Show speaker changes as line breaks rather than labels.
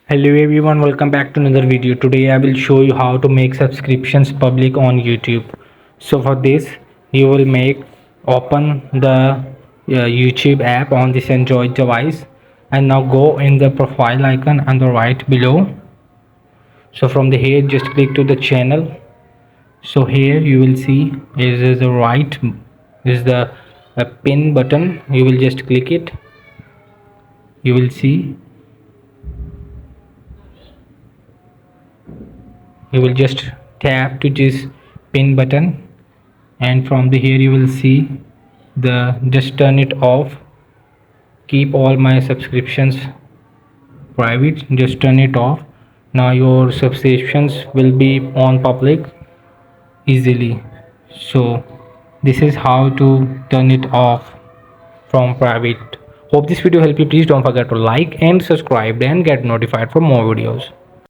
Hello everyone, welcome back to another video. Today I will show you how to make subscriptions public on YouTube. So for this you will open the YouTube app on this Android device and now go in the profile icon on the right below. So from the here just click to the channel. So here you will see is the right is the pin button. You will just click it. You will see you will just tap to this pin button, and from the here you will see the just turn it off, keep all my subscriptions private, just turn it off. Now your subscriptions will be on public easily. So this is how to turn it off from private. Hope this video helped you. Please don't forget to like and subscribe and get notified for more videos.